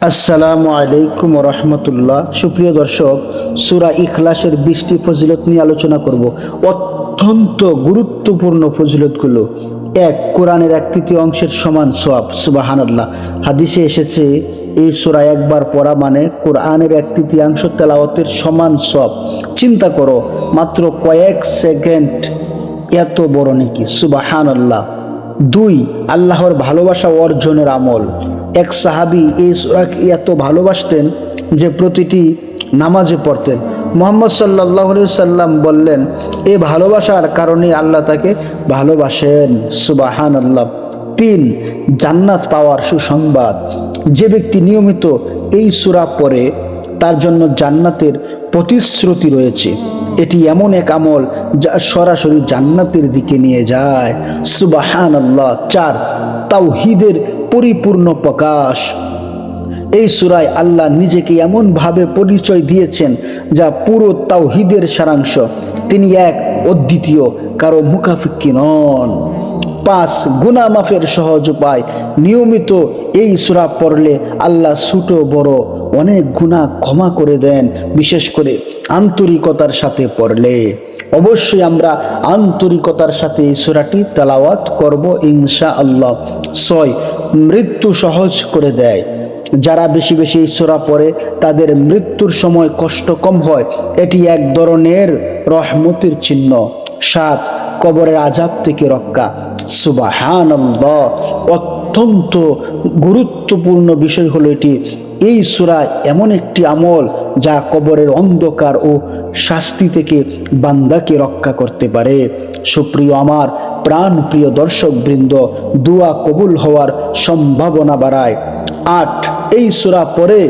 আসসালামু আলাইকুম রহমতুল্লাহ। সুপ্রিয় দর্শক, সূরা ইখলাসের 20টি ফজিলত নিয়ে আলোচনা করব। অত্যন্ত গুরুত্বপূর্ণ ফজিলতগুলো। এক, কোরআনের 1/3 অংশের সমান সওয়াব। সুবহানাল্লাহ। হাদিসে এসেছে এই সূরা একবার পড়া মানে কোরআনের 1/3 তেলাওয়াতের সমান সওয়াব। চিন্তা করো, মাত্র কয়েক সেকেন্ড এত বড় নেকি। সুবহানাল্লাহ। 2, আল্লাহর ভালোবাসা অর্জনের আমল। এক সাহাবী এই সূরাকে এত ভালোবাসতেন যে প্রতিটি নামাজে পড়তেন। মুহাম্মদ সাল্লাল্লাহু আলাইহি সাল্লাম বললেন, এই ভালোবাসার কারণে আল্লাহ তাকে ভালোবাসেন। সুবহানাল্লাহ। 3, জান্নাত পাওয়ার সুসংবাদ। যে ব্যক্তি নিয়মিত এই সূরা পড়ে তার জন্য জান্নাতের প্রতিশ্রুতি রয়েছে। এটি এমন এক আমল যা সরাসরি জান্নাতের দিকে নিয়ে যায়। সুবহানাল্লাহ। 4, তাওহীদের পরিপূর্ণ প্রকাশ। এই সূরায় আল্লাহ নিজেকে এমন ভাবে পরিচয় দিয়েছেন যা পুরো তাওহীদের সারাংশ। তিনি এক, অদ্বিতীয়, কারো মুখাপেক্ষী নন। 5, গুনাহ মাফের সহজ উপায়। নিয়মিত এই সূরা পড়লে আল্লাহ ছোট বড় অনেক গুনাহ ক্ষমা করে দেন, বিশেষ করে আন্তরিকতার সাথে পড়লে। অবশ্যই আমরা আন্তরিকতার সাথে এই সূরাটি তেলাওয়াত করব ইনশাআল্লাহ। 6, মৃত্যু সহজ করে দেয়। যারা বেশি বেশি এই সূরা পড়ে তাদের মৃত্যুর সময় কষ্ট কম হয়। এটি এক ধরনের রহমতের চিহ্ন। 7, কবরের আযাব থেকে রক্ষা। সুবহানাল্লাহ। অত্যন্ত গুরুত্বপূর্ণ বিষয় হলো এটি। এই সূরা এমন একটি আমল যা কবরের অন্ধকার ও শাস্তি থেকে বান্দাকে রক্ষা করতে পারে। সুপ্রিয় আমার প্রাণ প্রিয় দর্শক বৃন্দ, দোয়া কবুল হওয়ার সম্ভাবনা বাড়ায়। 8, এই সূরা পড়ে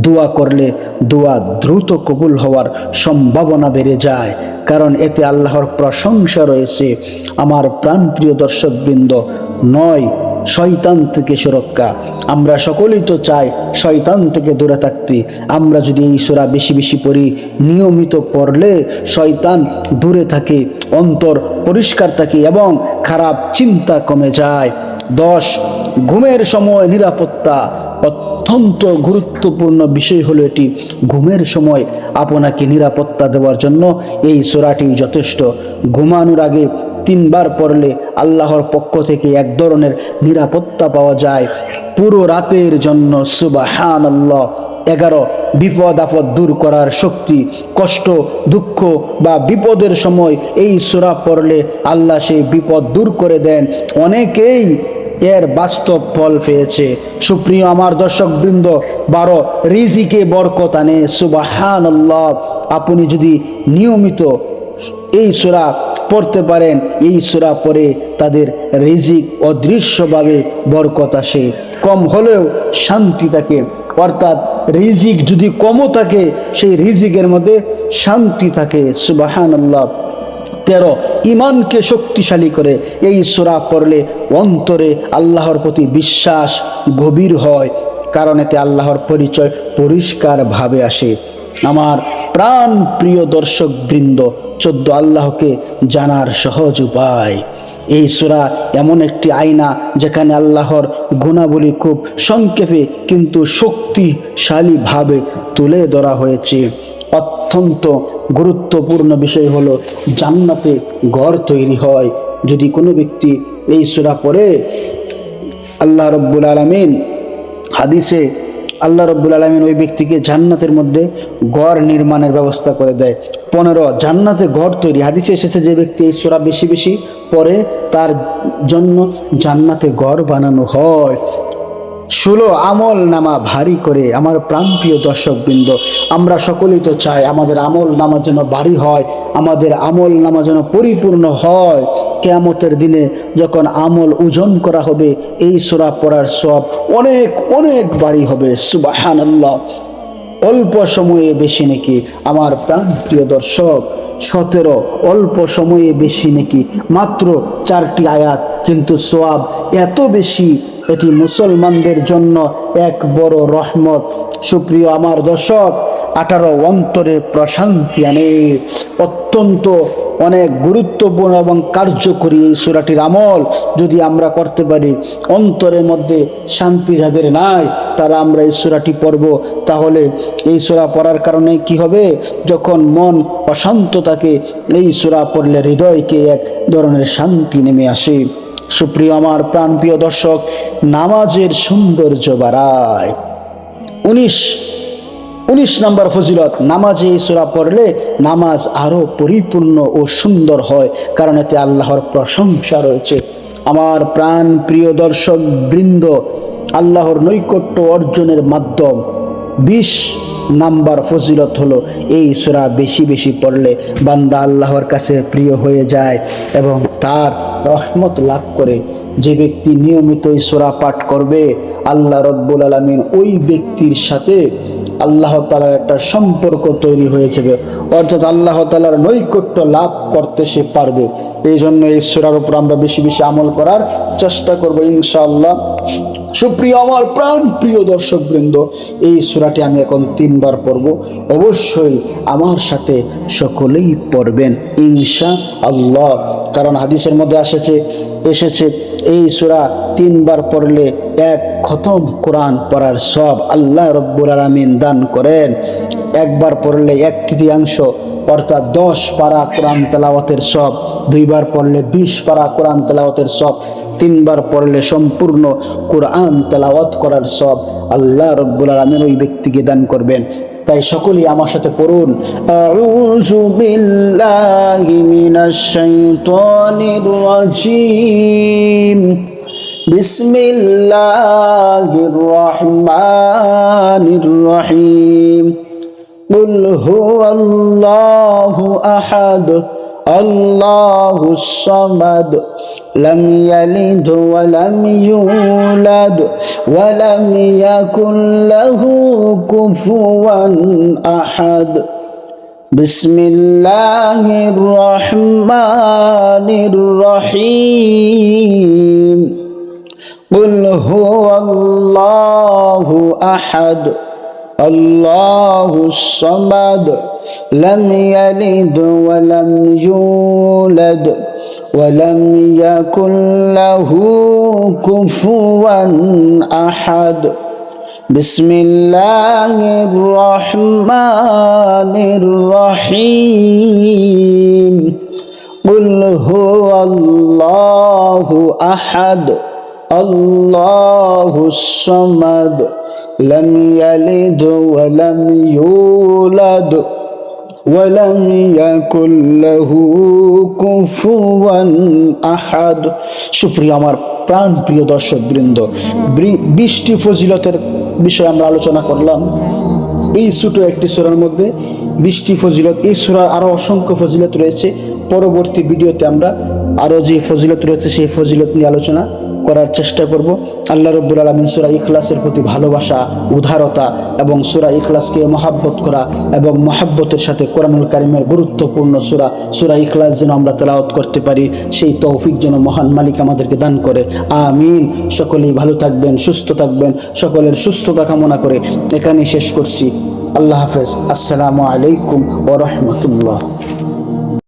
দোয়া করলে দোয়া দ্রুত কবুল হওয়ার সম্ভাবনা বেড়ে যায়, কারণ এতে আল্লাহর প্রশংসা রয়েছে। আমার প্রাণপ্রিয় দর্শকবৃন্দ। 9, শয়তান থেকে সুরক্ষা। আমরা সকলেই তো চাই শয়তান থেকে দূরে থাকতে। আমরা যদি এই সূরা বেশি বেশি পড়ি, নিয়মিত পড়লে শয়তান দূরে থাকে, অন্তর পরিষ্কার থাকে এবং খারাপ চিন্তা কমে যায়। 10, ঘুমের সময় নিরাপত্তা। অত্যন্ত গুরুত্বপূর্ণ বিষয় হলো এটি। ঘুমের সময় আপনাকে নিরাপত্তা দেওয়ার জন্য এই সূরাটি যথেষ্ট। ঘুমানোর আগে 3 বার পড়লে আল্লাহর পক্ষ থেকে এক ধরনের নিরাপত্তা পাওয়া যায় পুরো রাতের জন্য। সুবহানাল্লাহ। 11, বিপদ আপদ দূর করার শক্তি। কষ্ট, দুঃখ বা বিপদের সময় এই সূরা পড়লে আল্লাহ সেই বিপদ দূর করে দেন। অনেকেই এর বাস্তব ফল পেয়েছে। সুপ্রিয় আমার দর্শকবৃন্দ। 12, রিজিকে বরকত আনে। সুবহানাল্লাহ। আপনি যদি নিয়মিত এই সূরা পড়তে পারেন, এই সূরা পড়ে তাদের রিজিক অদৃশ্যভাবে বরকত আসে। কম হলেও শান্তি থাকে, অর্থাৎ রিজিক যদি কমও থাকে সেই রিজিকের মধ্যে শান্তি থাকে। সুবহানাল্লাহ। 13, ইমানকে শক্তিশালী করে। এই সূরা পড়লে অন্তরে আল্লাহর প্রতি বিশ্বাস গভীর হয়, কারণ এতে আল্লাহর পরিচয় পরিষ্কারভাবে আসে। আমার প্রাণ প্রিয় দর্শক বৃন্দ। 14, আল্লাহকে জানার সহজ উপায়। এই সূরা এমন একটি আয়না যেখানে আল্লাহর গুণাবলী খুব সংক্ষেপে কিন্তু শক্তিশালীভাবে তুলে ধরা হয়েছে। অত্যন্ত গুরুত্বপূর্ণ বিষয় হলো জান্নাতে ঘর তৈরি হয় যদি কোনো ব্যক্তি এই সূরা পড়ে। আল্লাহ রাব্বুল আলামিন হাদিসে আল্লাহ রাব্বুল আলামিন ওই ব্যক্তিকে জান্নাতের মধ্যে ঘর নির্মাণের ব্যবস্থা করে দেয়। 15, জান্নাতে ঘর তৈরি। হাদিসে এসেছে যে ব্যক্তি এই সূরা বেশি বেশি পড়ে তার জন্য জান্নাতে ঘর বানানো হয়। 16, আমল নামা ভারী করে। আমার প্রাণপ্রিয় দর্শকবৃন্দ, আমরা সকলেই তো চাই আমাদের আমল নামা যেন ভারী হয়, আমাদের আমল নামা যেন পরিপূর্ণ হয়। কিয়ামতের দিনে যখন আমল ওজন করা হবে, এই সূরা পড়ার সওয়াব অনেক অনেক ভারী হবে। সুবহানাল্লাহ। অল্প সময়ে বেশি নেকি। আমার প্রাণপ্রিয় দর্শক। 17, অল্প সময়ে বেশি নেকি। মাত্র 4টি আয়াত, কিন্তু সওয়াব এত বেশি। এটি মুসলমানদের জন্য এক বড় রহমত। সুপ্রিয় আমার দর্শক। 18, অন্তরে প্রশান্তি আনে। অত্যন্ত অনেক গুরুত্বপূর্ণ এবং কার্যকরী এই সূরাটির আমল যদি আমরা করতে পারি, অন্তরের মধ্যে শান্তি যাদের নাই তারা আমরা এই সূরাটি পড়ব, তাহলে এই সূরা পড়ার কারণে কি হবে, যখন মন অশান্ত থাকে এই সূরা পড়লে হৃদয়কে এক ধরনের শান্তি নেমে আসে। সুপ্রিয় আমার প্রাণপ্রিয় দর্শক, নামাজের সৌন্দর্য বাড়ায়। 19 নম্বর ফজিলত, নামাজে এই সূরা পড়লে নামাজ আরো পরিপূর্ণ ও সুন্দর হয়, কারণ এতে আল্লাহর প্রশংসা রয়েছে। আমার প্রাণ প্রিয় দর্শক বৃন্দ, আল্লাহর নৈকট্য অর্জনের মাধ্যম 20 নাম্বার ফজিলত হলো এই সূরা বেশি বেশি পড়লে বান্দা আল্লাহর কাছে প্রিয় হয়ে যায় এবং তার রহমত লাভ করে। যে ব্যক্তি নিয়মিত এই সূরা পাঠ করবে, আল্লাহ রব্বুল আলামিন ওই ব্যক্তির সাথে আল্লাহ তাআলার একটা সম্পর্ক তৈরি হয়ে যাবে, অর্থাৎ আল্লাহ তাআলার নৈকট্য লাভ করতে সে পারবে। এই জন্য এই সূরার উপর আমরা বেশি বেশি আমল করার চেষ্টা করব ইনশাআল্লাহ। সুপ্রিয় আমার প্রাণ প্রিয় দর্শক বৃন্দ, এই সূরাটি আমি এখন 3 বার পড়ব, অবশ্যই আমার সাথে সকলেই পড়বেন ইনশাআল্লাহ। কারণ হাদিসের মধ্যে এসেছে এই সূরা 3 বার পড়লে 1 খতম কোরআন পড়ার সওয়াব আল্লাহ রব্বুল আলামিন দান করেন। একবার পড়লে 1/3 অর্থাৎ 10 পারা কোরআন তেলাওয়াতের সওয়াব, 2 বার পড়লে 20 পারা কোরআন তেলাওয়াতের সওয়াব, 3 বার পড়লে সম্পূর্ণ কোরআন তেলাওয়াত করার সওয়াব আল্লাহ রব্বুল আলামিন ওই ব্যক্তিকে দান করবেন। তাই সকলেই আমার সাথে পড়ুন, আউযু বিল্লাহি মিনাশ শাইতানির রাজিম, বিসমিল্লাহির রহমানির রহিম, কুল হুয়াল্লাহু আহাদ, আল্লাহুস সামাদ, لم يلد ولم يولد ولم يكن له كفوا أحد. بسم الله الرحمن الرحيم. قل هو الله أحد الله الصمد لم يلد ولم يولد ولم يكن له كفوا أحد. بسم الله الرحمن الرحيم. قل هو الله أحد الله الصمد لم يلد ولم يولد ولم يكن له كفوا أحد. সুপ্রিয় আমার প্রাণ প্রিয় দর্শক বৃন্দ, 20টি ফজিলতের বিষয়ে আমরা আলোচনা করলাম। এই ছোট একটি সূরার মধ্যে 20টি ফজিলত, এই সূরার আরো অসংখ্য ফজিলত রয়েছে। পরবর্তী ভিডিওতে আমরা আরো যে ফজিলত রয়েছে সেই ফজিলত নিয়ে আলোচনা করার চেষ্টা করব। আল্লাহ রাব্বুল আলামিন সূরা ইখলাসের প্রতি ভালোবাসা, উদারতা এবং সূরা ইখলাসকে মহব্বত করা এবং মহব্বতের সাথে কোরআনুল কারীমের গুরুত্বপূর্ণ সূরা ইখলাস যেন আমরা তেলাওয়াত করতে পারি, সেই তৌফিক যেন মহান মালিক আমাদেরকে দান করে। আমিন। সকলেই ভালো থাকবেন, সুস্থ থাকবেন। সকলের সুস্থতা কামনা করে এখানেই শেষ করছি। আল্লাহ হাফেজ। আসসালামু আলাইকুম ওয়া রাহমাতুল্লাহ।